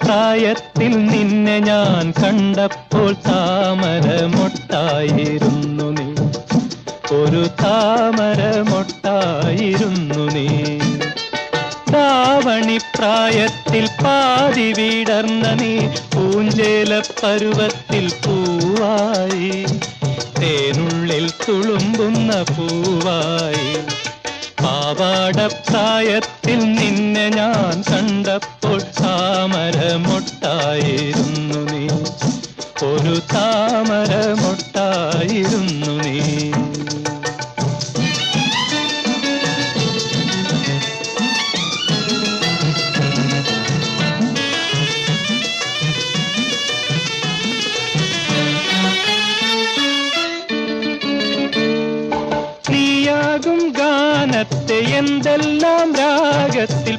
പ്രായത്തിൽ നിന്നെ ഞാൻ കണ്ടപ്പോൾ താമരമൊട്ടായിരുന്നു നീ, ഒരു താമരമൊട്ടായിരുന്നു നീ. പ്രായത്തിൽ പാതി വിടർന്ന നീ പൂഞ്ചേല പരുവത്തിൽ പൂവായി, തേനുള്ളിൽ തുളുമ്പുന്ന പൂവായി. പാവാടപ്രായത്തിൽ നിന്നെ ഞാൻ കണ്ടപ്പോൾ താമരമൊട്ടായിരുന്നു നീ, ഒരു താമരമൊട്ടായിരുന്നു നീ. നീയാകും ഗാനത്തെ എന്തെല്ലാം രാഗത്തിൽ